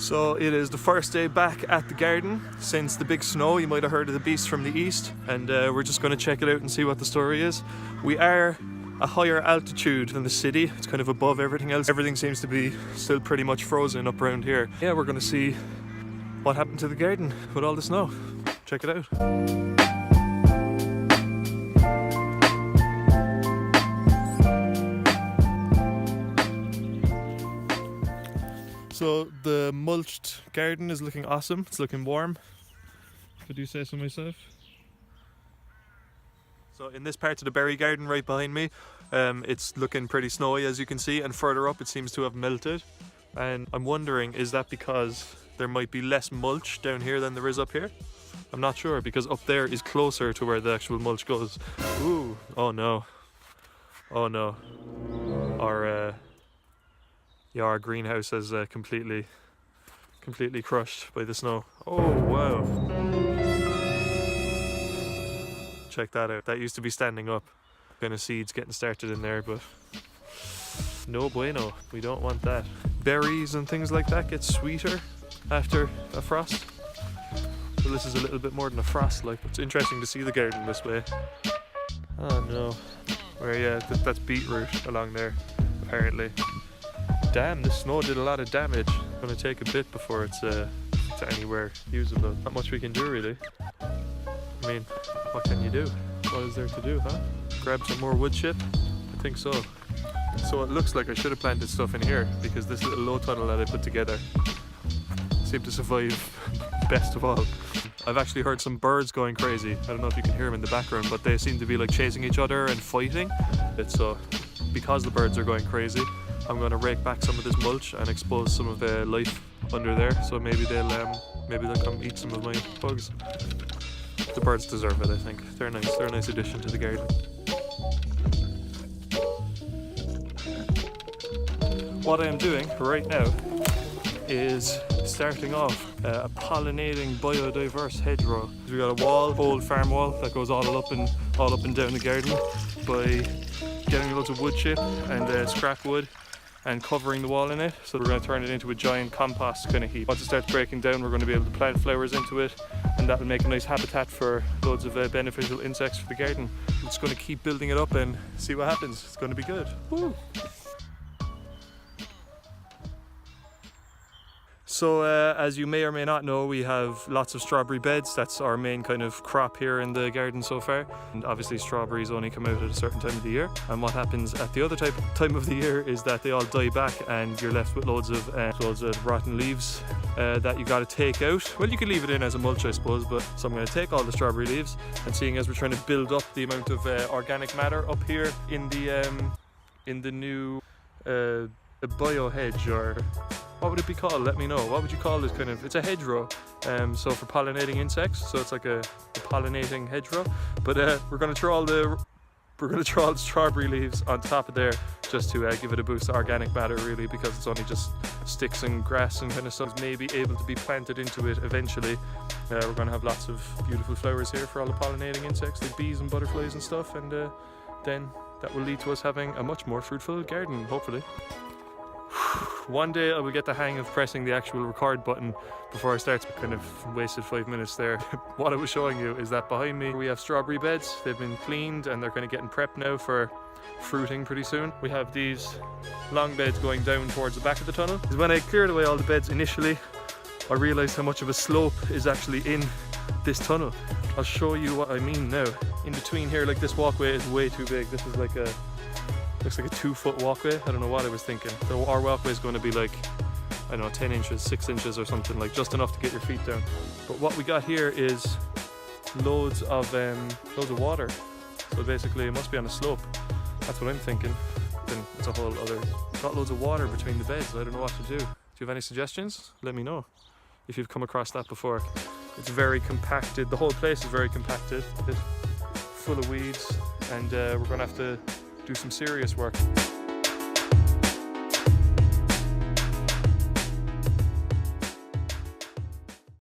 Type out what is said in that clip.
So it is the first day back at the garden since the big snow. You might have heard of the beast from the east, and we're just going to check it out and see what the story is. We are a higher altitude than the city. It's kind of above everything else. Everything seems to be still pretty much frozen up around here. Yeah, we're going to see what happened to the garden with all the snow. Check it out. So the mulched garden is looking awesome. It's looking warm, if I do say so myself. So in this part of the berry garden right behind me, it's looking pretty snowy, as you can see, and further up it seems to have melted. And I'm wondering, is that because there might be less mulch down here than there is up here? I'm not sure, because up there is closer to where the actual mulch goes. Ooh, oh no. Oh no. Our greenhouse is completely crushed by the snow. Oh wow. Check that out. That used to be standing up. Kind of seeds getting started in there, but no bueno. We don't want that. Berries and things like that get sweeter after a frost. So this is a little bit more than a frost, like. It's interesting to see the garden this way. Oh no. Where, yeah, that's beetroot along there, apparently. Damn, this snow did a lot of damage. It's gonna take a bit before it's anywhere usable. Not much we can do, really. I mean, what can you do? What is there to do, huh? Grab some more wood chip? I think so. So it looks like I should have planted stuff in here, because this little low tunnel that I put together seemed to survive best of all. I've actually heard some birds going crazy. I don't know if you can hear them in the background, but they seem to be like chasing each other and fighting. So because the birds are going crazy, I'm going to rake back some of this mulch and expose some of the life under there, so maybe they'll come eat some of my bugs. The birds deserve it, I think. They're nice. They're a nice addition to the garden. What I am doing right now is starting off a pollinating biodiverse hedgerow. We got a wall, old farm wall, that goes all up and down the garden by getting loads of wood chip and scrap wood and covering the wall in it. So we're going to turn it into a giant compost kind of heap. Once it starts breaking down, we're going to be able to plant flowers into it, and that will make a nice habitat for loads of beneficial insects for the garden. I'm just going to keep building it up and see what happens. It's going to be good. Woo! So as you may or may not know, we have lots of strawberry beds. That's our main kind of crop here in the garden so far. And obviously strawberries only come out at a certain time of the year. And what happens at the other time of the year is that they all die back, and you're left with loads of rotten leaves that you got to take out. Well, you could leave it in as a mulch, I suppose, but so I'm going to take all the strawberry leaves, and seeing as we're trying to build up the amount of organic matter up here in the new bio hedge, or what would it be called? Let me know. What would you call this kind of? It's a hedgerow, so for pollinating insects. So it's like a pollinating hedgerow. But we're going to throw all the strawberry leaves on top of there, just to give it a boost of organic matter, really, because it's only just sticks and grass and kind of stuff. Maybe able to be planted into it eventually. We're going to have lots of beautiful flowers here for all the pollinating insects, like bees and butterflies and stuff, and then that will lead to us having a much more fruitful garden, hopefully. One day I will get the hang of pressing the actual record button before I start. Kind of wasted 5 minutes there. What I was showing you is that behind me we have strawberry beds. They've been cleaned and they're kind of getting prepped now for fruiting pretty soon. We have these long beds going down towards the back of the tunnel. When I cleared away all the beds initially, I realized how much of a slope is actually in this tunnel. I'll show you what I mean now. In between here, like, this walkway is way too big. This is like looks like a 2-foot walkway. I don't know what I was thinking. So our walkway is going to be like, I don't know, 10 inches, 6 inches or something, like just enough to get your feet down. But what we got here is loads of water. So basically it must be on a slope. That's what I'm thinking. Then it's a whole other, got loads of water between the beds. I don't know what to do. Do you have any suggestions? Let me know if you've come across that before. It's very compacted. The whole place is very compacted. It's full of weeds, and we're going to have to do some serious work.